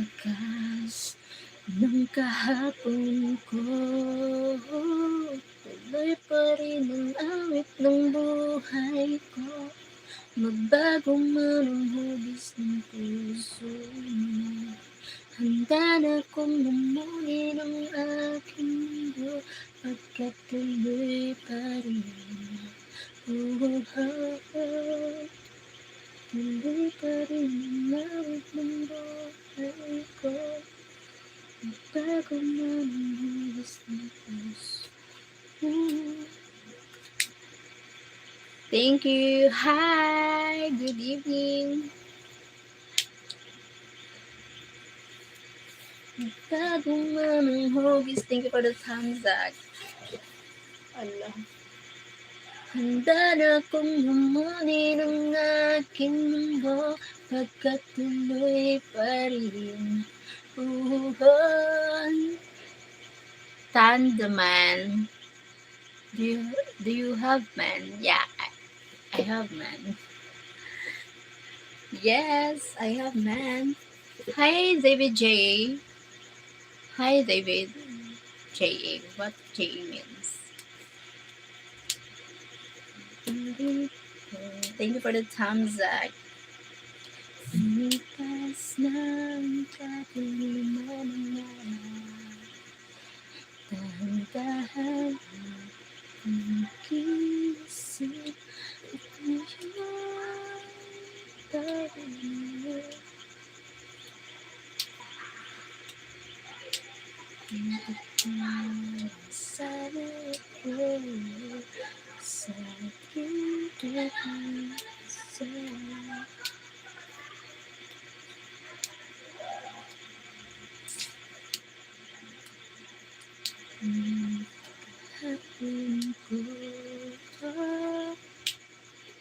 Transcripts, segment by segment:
wakas ng kahapon ko. Tuloy pa rin ang awit ng buhay ko. Magbago man ang hugis ng puso mo. Handa na kong lumunin ang aking mundo, pagkat tuloy pa rin. Tuloy pa rin ang awit ng buhay ko. Magbago man ang hugis ng puso. Thank you. Hi. Good evening. Bago man ang hugis. Thank you for the thumbs up. Allah. Handa na kong lumunin ang aking mundo, pagkat tuloy pa rin. Tandaman. Do you have man? Yeah, I have man. Yes, I have man. Hi, David J. Hi, David J. What J means? Thank you for the thumbs up. Lumipas ng katuliman ng dahan-dahan ang kisip at ngayon tayo. Sana ko sa aking pag-isa. Hapon ko,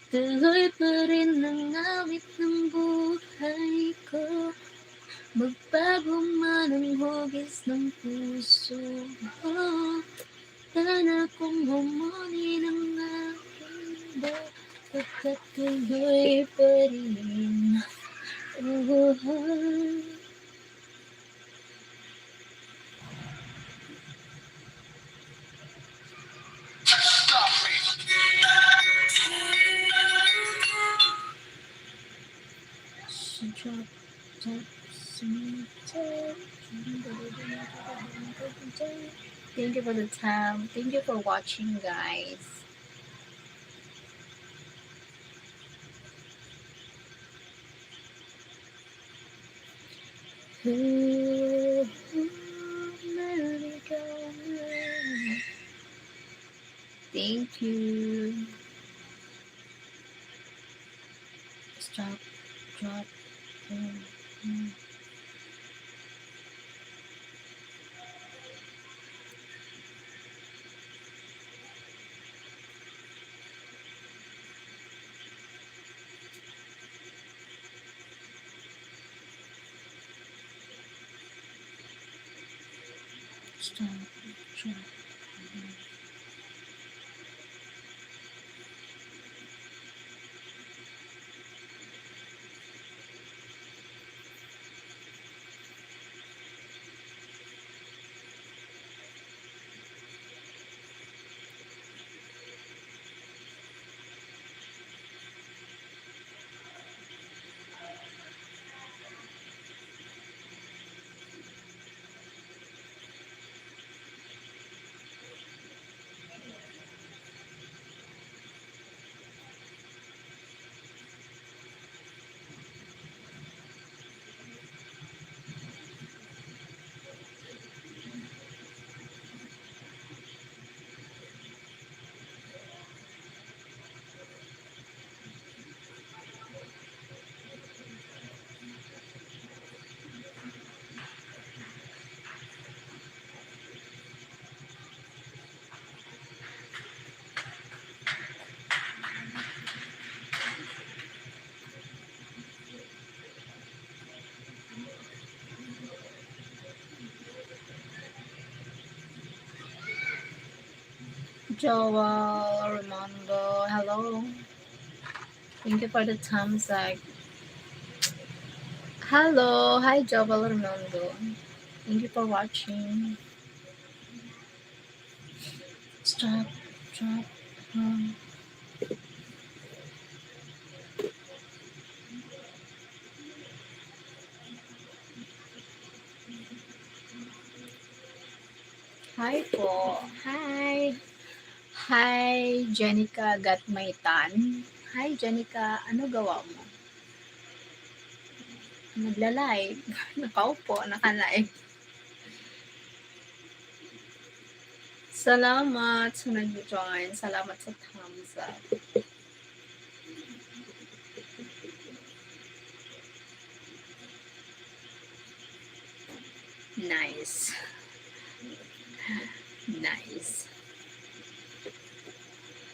tuloy pa rin ang awit ng buhay ko. Magbago man ang hugis ng puso ko. Sana kong humunin ang aking mundo, pagkat tuloy pa rin. Thank you for the time. Thank you for watching, guys. Thank you. Stop, drop, stop, drop. Joel, Armando, hello. Thank you for the thumbs up. Hello, hi Jovel Ramondo. Thank you for watching. Stop, drop, um, Hi po. Hi. Hi, Jenica Gatmaitan. Hi, Jenica. Ano gawa mo? Nagla-live. Nakaupo, naka-live. Salamat sa nag-join. Salamat sa thumbs up. Nice. Nice.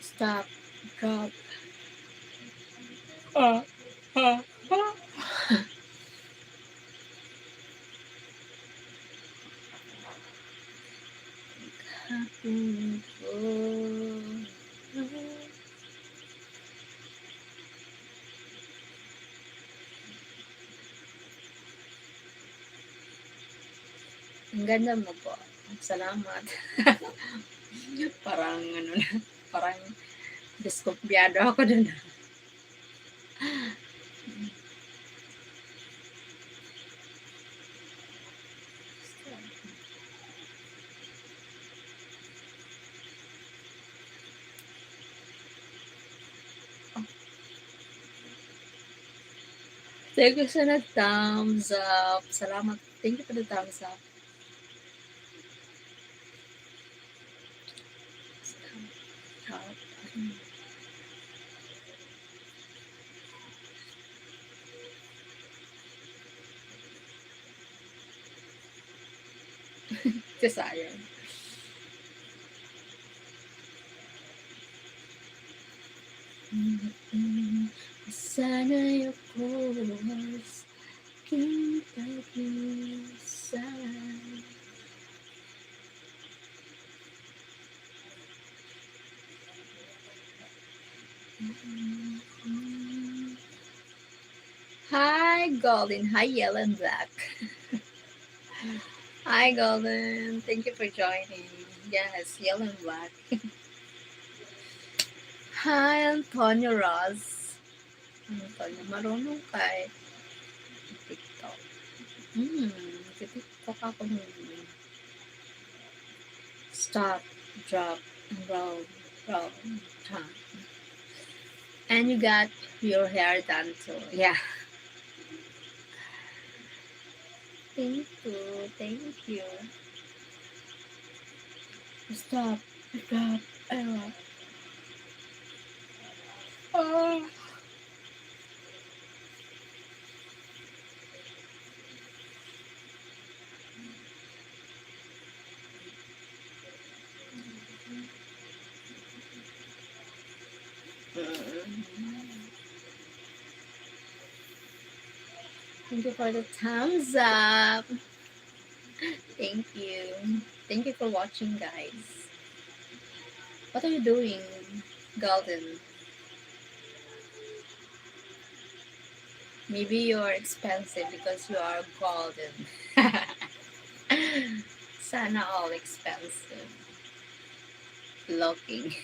Stop. Drop. Ah, ah, ah. Hapon ko. Ang ganda mo po. Salamat. Parang ano na, parang diskumpiyado ako dun. Thank you sa nag-thumbs up. Salamat. Thank you for the thumbs up. Sayang. Sana'y ako aking pag-iisay. Hi, Golden. Hi, Yellow and Black. Hi, Golden. Thank you for joining. Yes, Yellow and Black. Hi, Antonio Ross. Antonio, marunong kay TikTok. TikTok ako nun. Stop, drop, roll, roll, time. And you got your hair done too. Yeah. Thank you. Thank you. Stop, drop, roll. Oh. Thank you for the thumbs up. Thank you. Thank you for watching, guys. What are you doing, Golden? Maybe you're expensive because you are golden. Sana all expensive. Looking.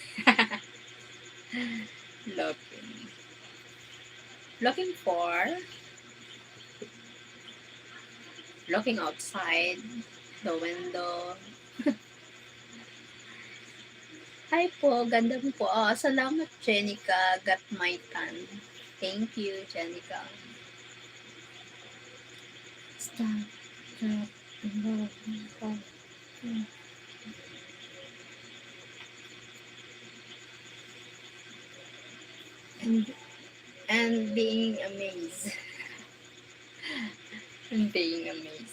Looking. Looking for. Looking outside the window. Hi po, ganda mo po. Oh, salamat, Jenica Gatmaitan. Thank you, Jenica. Stop. Drop. Roll. Roll. And being amazed. And being amazed.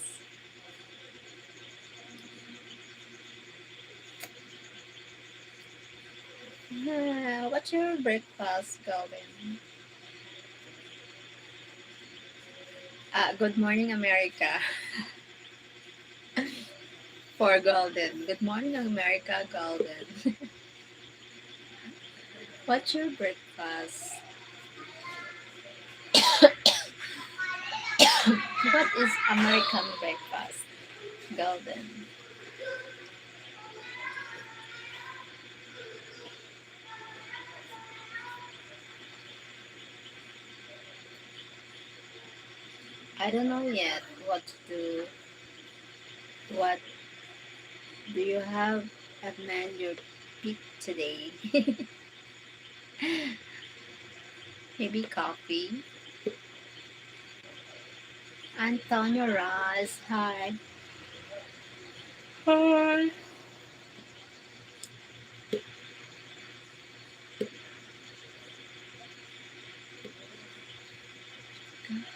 What's your breakfast, Golden? Good morning, America. For Golden. Good morning, America, Golden. What's your breakfast? What is American breakfast? Golden. I don't know yet what to do. What do you have amend your pick today? Maybe coffee. Antonio Ross, hi. Hi.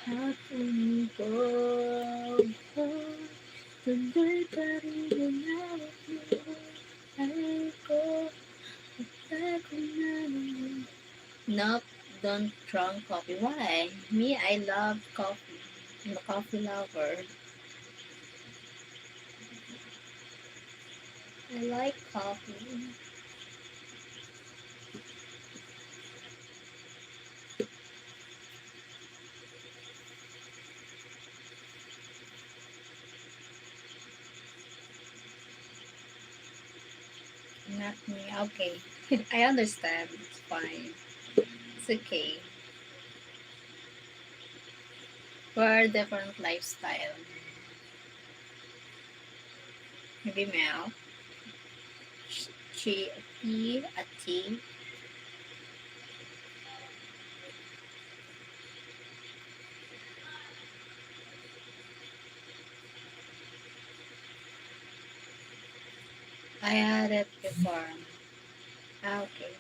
Kahapon ko ba tuloy pa rin hinawak mo ay ko at ako na naman. Nope, don't drink coffee. Why? Me, I love coffee. I'm a coffee lover. I like coffee. Not me. Okay. I understand. It's fine. It's okay. We're different lifestyle. Maybe Mel. She, he, a tea. I had it before. Okay.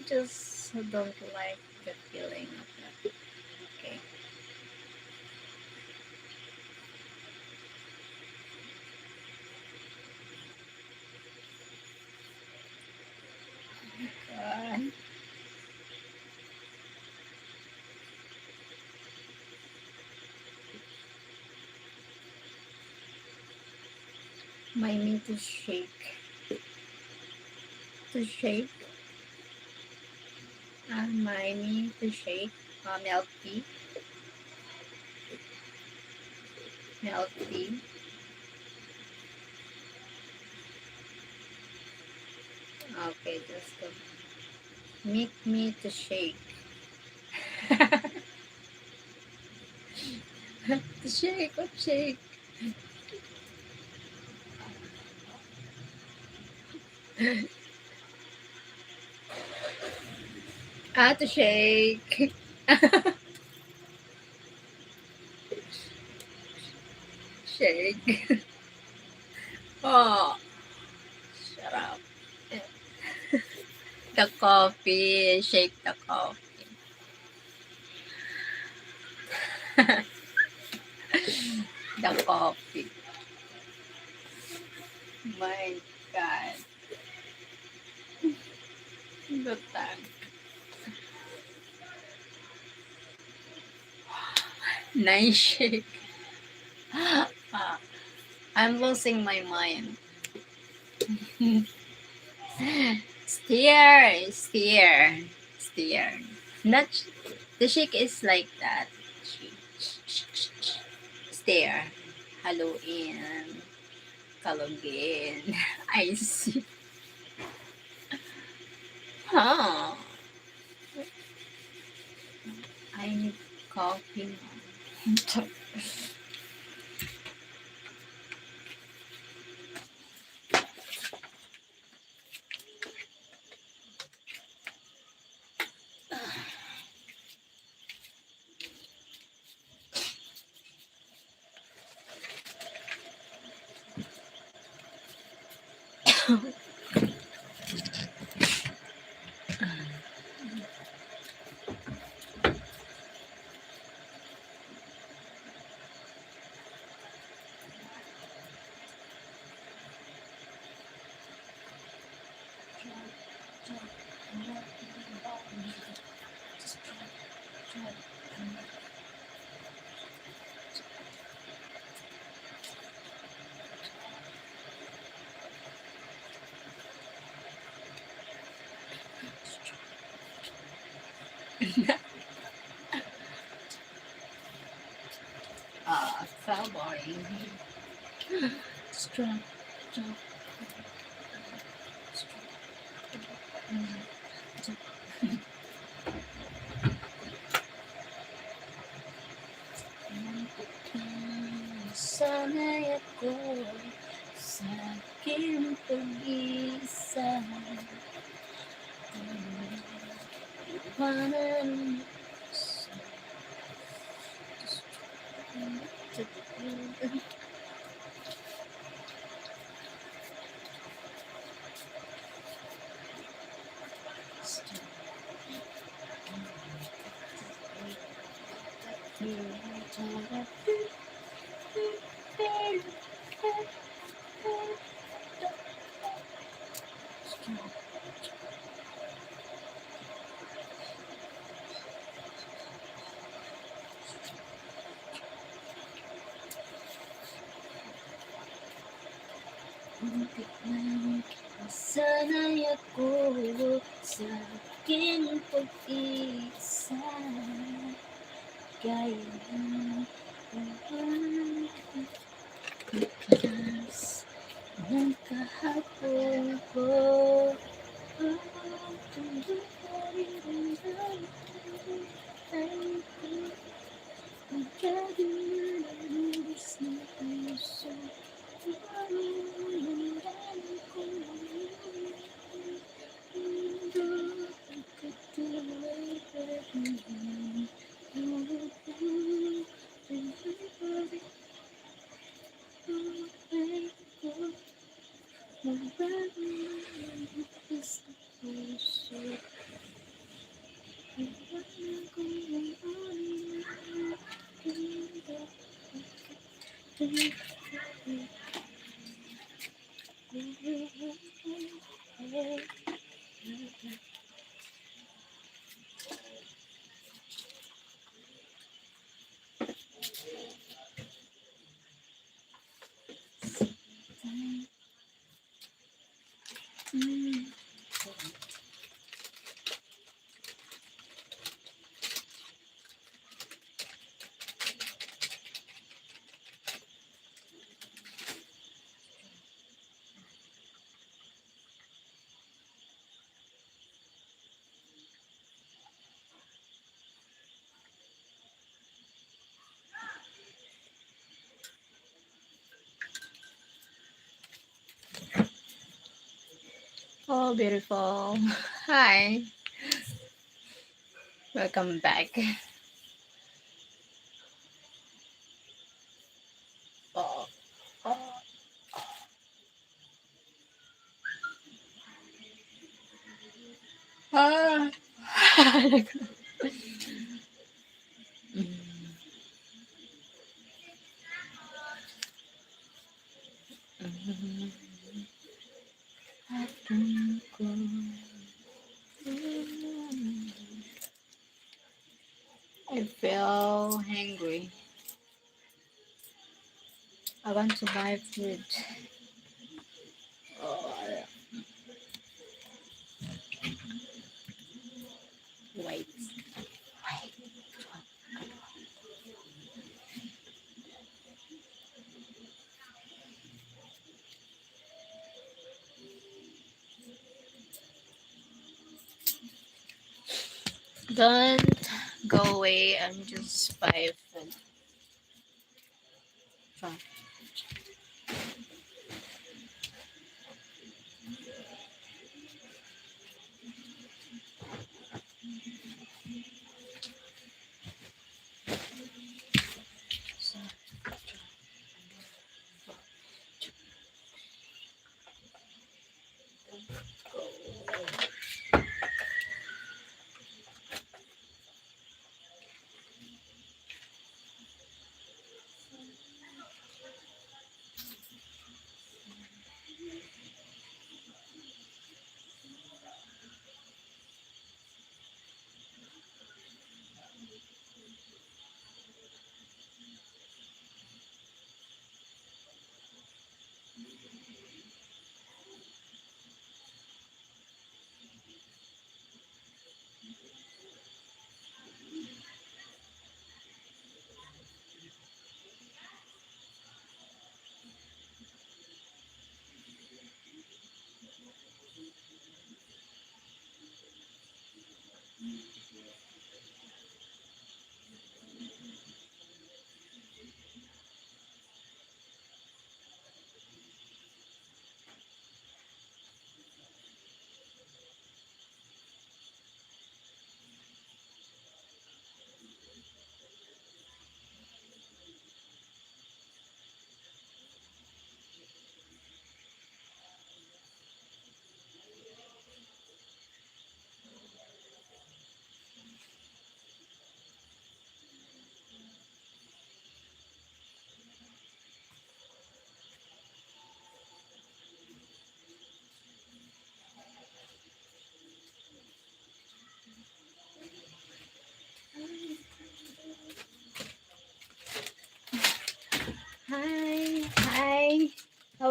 Just don't like the feeling of that. Okay. God. My knee to shake. To shake. My knee to shake. Milk tea. Milk tea. Okay, just make me to shake. To shake, what shake? To shake. Shake. Oh, shut up. The coffee, shake the coffee. The coffee. My God. The time. Nice shake. I'm losing my mind. Steer, steer, steer. Not the shake is like that. Steer. Halloween. Kalogin. I see. Huh. I need coffee. Drop, drop, sanay ako sa aking pag-iisa. Iwanan mo sa muntik lang sanay ako sa aking pag-iisa. Gaya ng likas ng kahapon ko. Tuloy pa rin ang ay ko. Magkagalis ng puso. Maramdaman ko mundo pagkatuloy pa rin. Tuloy pa rin buhay ko. Magbago ng likas ng puso. Iwanan ko ang mundo. Oh, beautiful. Hi. Welcome back. Oh, oh. Ah. I feel hungry. I want to buy food. Oh, wait. Don't go away. I'm just buy food. Fine.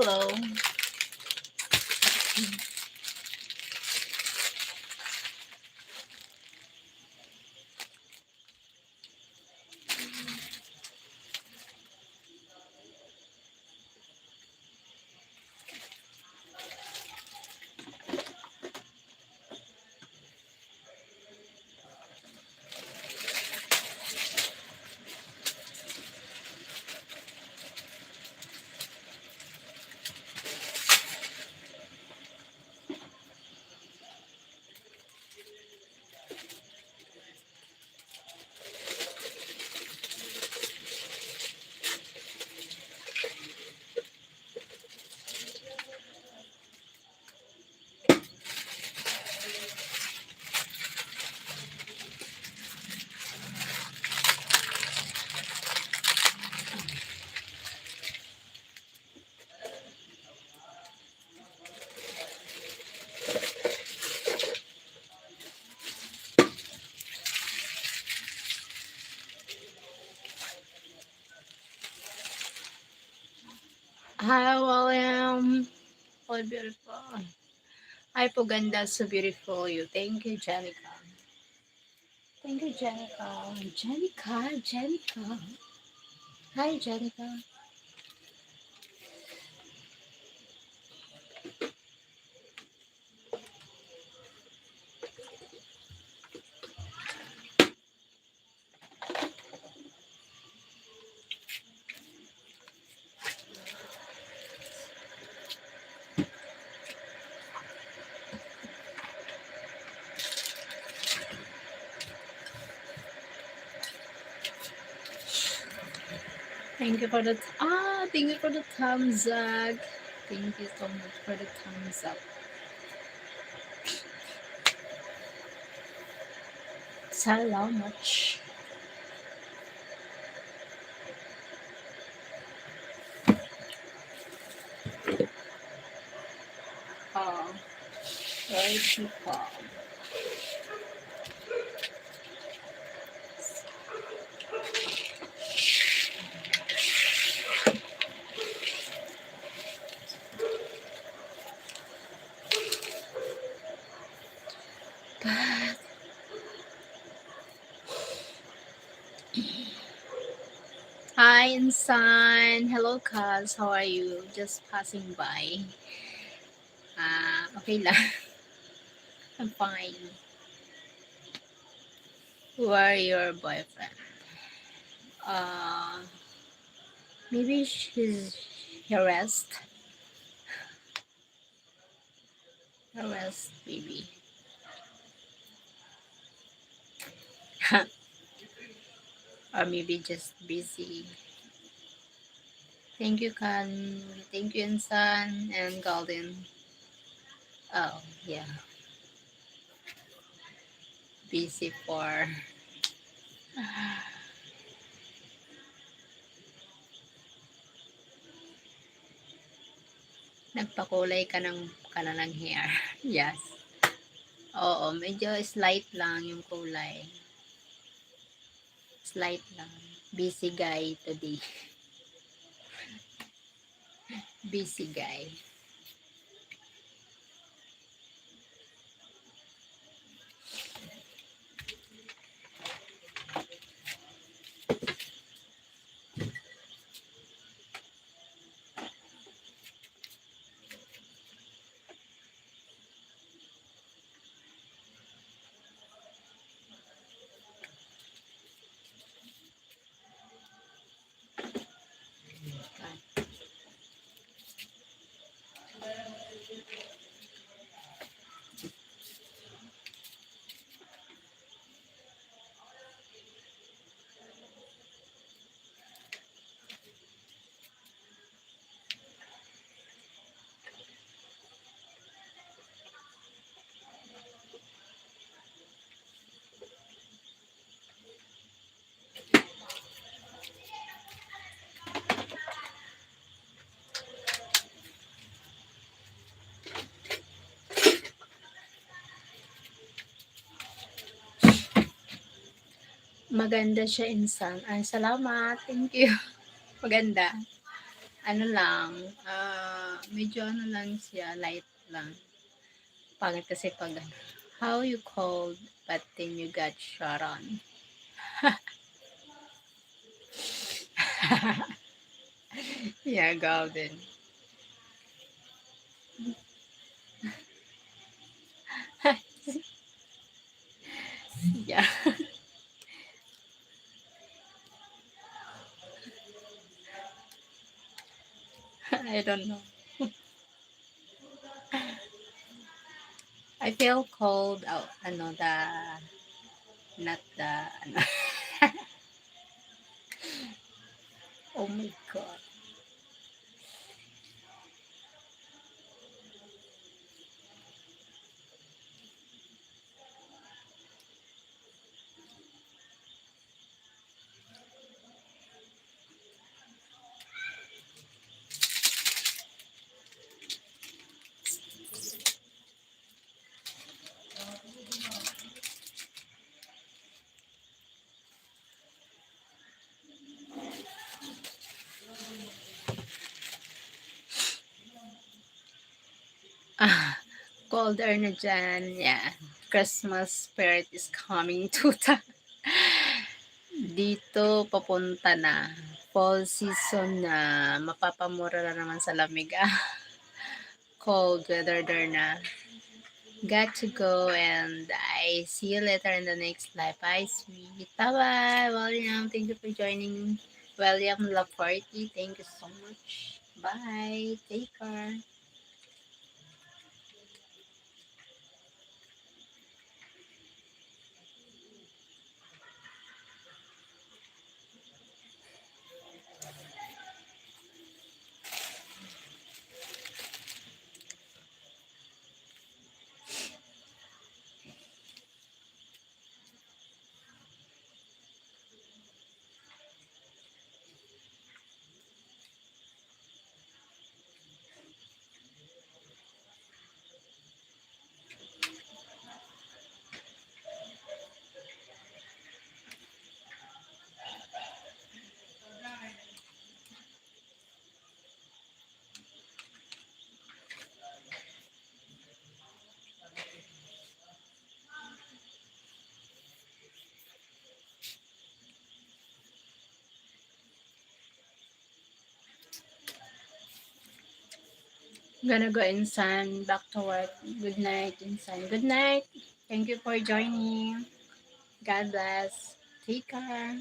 Hello. Hi, William. Oh, beautiful. Hi, Puganda. So beautiful. You. Thank you, Jenica. Thank you, Jenica. Jenica. Hi, Jenica. Thank you for the thank you for the thumbs up. Thank you so much for the thumbs up. Salamat. Oh, very people. Hi, Insan. Hello, Kaz. How are you? Just passing by. Okay lang. I'm fine. Who are your boyfriend? Uh, maybe she's harassed. Harassed, maybe. Or maybe just busy. Thank you, Kan. Thank you, Insan and Golden. Oh, yeah. Busy for... Nagpakulay ka na ng hair. Yes. Oo, medyo slight lang yung kulay. Slight lang. Busy guy today. Busy guy. Maganda siya, Insan. Ay, salamat. Thank you. Maganda. Ano lang, medyo ano lang siya, light lang. Pangit kasi pag ano, how you cold but then you got shot on. Yeah, golden. Yeah. I don't know. I feel cold. Oh, ano, not the, ano. Oh my God. Ah, colder na dyan. Yeah. Christmas spirit is coming to dito papunta na. Fall season na. Mapapamura na naman sa lamig. Cold weather there na. Got to go and I see you later in the next live. Bye, sweet. Bye-bye, William. Thank you for joining. William Laforte, thank you so much. Bye. Take care. Gonna go inside, back to work. Good night, inside. Good night. Thank you for joining. God bless. Take care.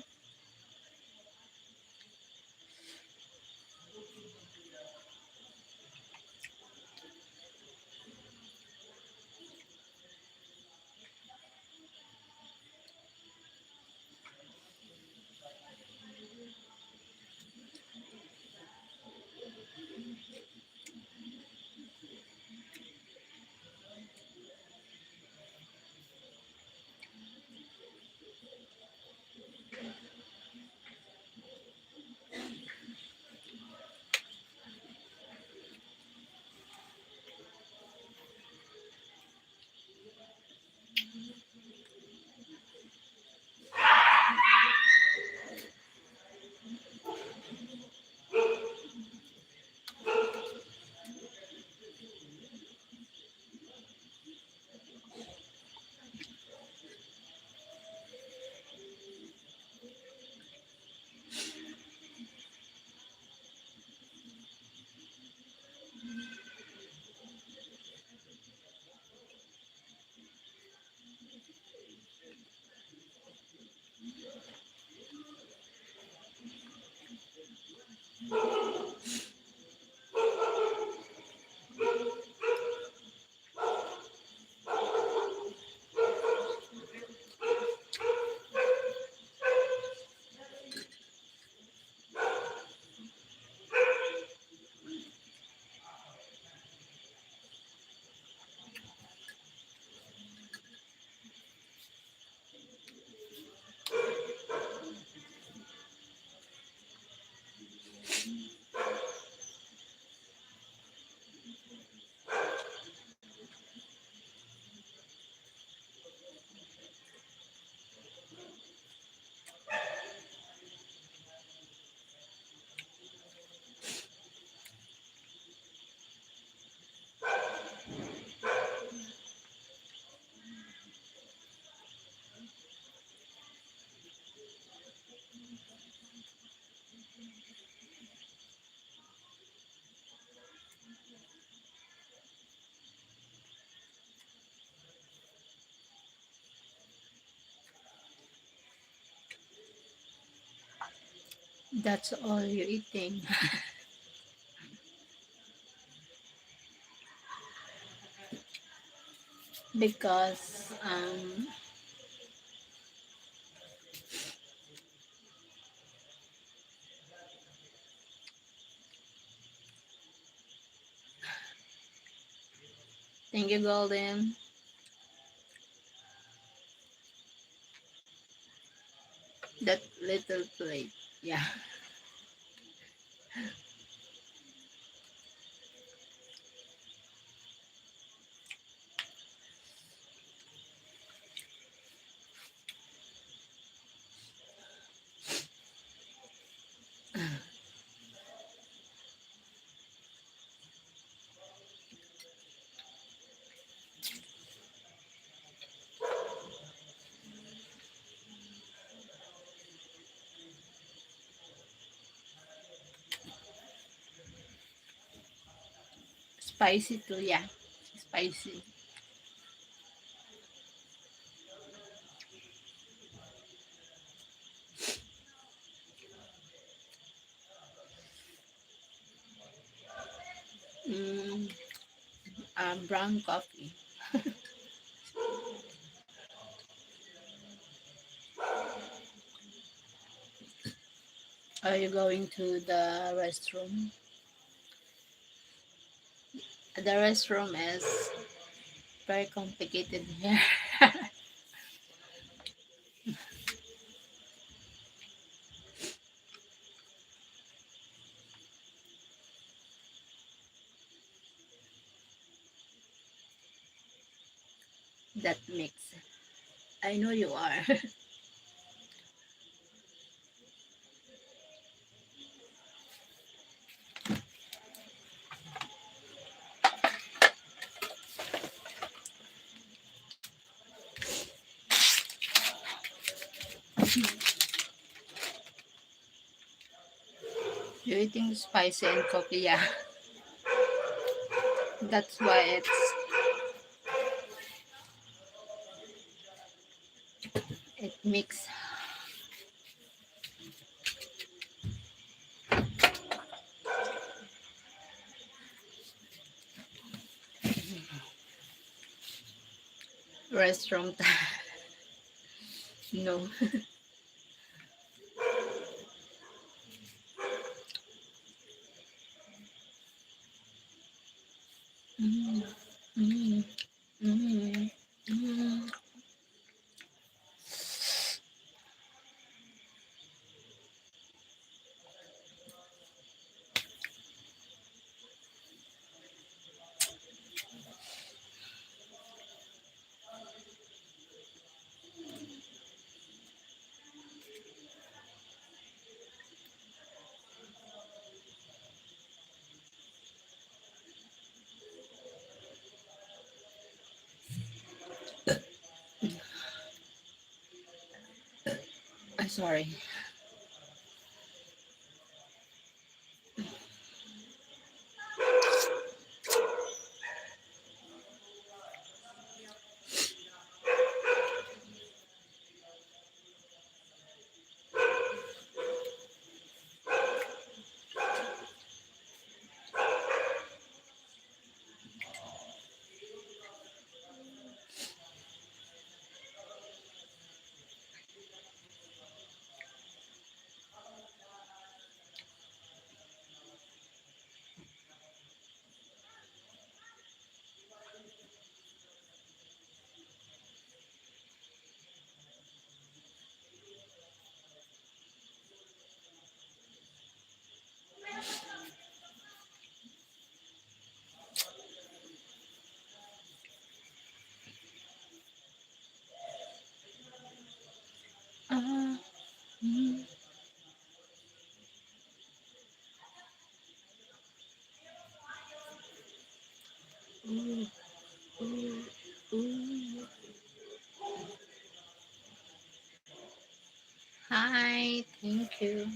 That's all you're eating. Because thank you, Golden. That little plate. Yeah. Spicy too, yeah. Spicy. Mm, brown coffee. Are you going to the restroom? The restroom is very complicated here. That mix. I know you are. You're eating spicy and coffee, yeah. That's why it mix. Restroom time. No. Mm, mm, mm, mm. I'm sorry. Ah, mm, ooh, ooh, ooh. Hi, thank you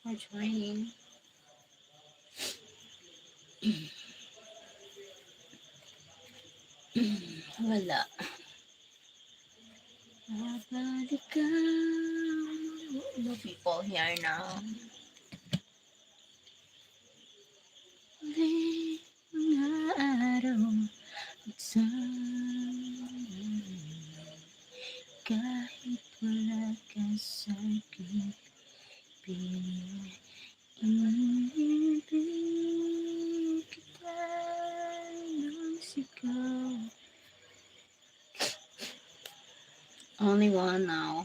for joining. Wala. Babalik ka No people here now. Di mga araw at sana kahit wala ka sa aking pinibig kita ng sigaw. Only one now.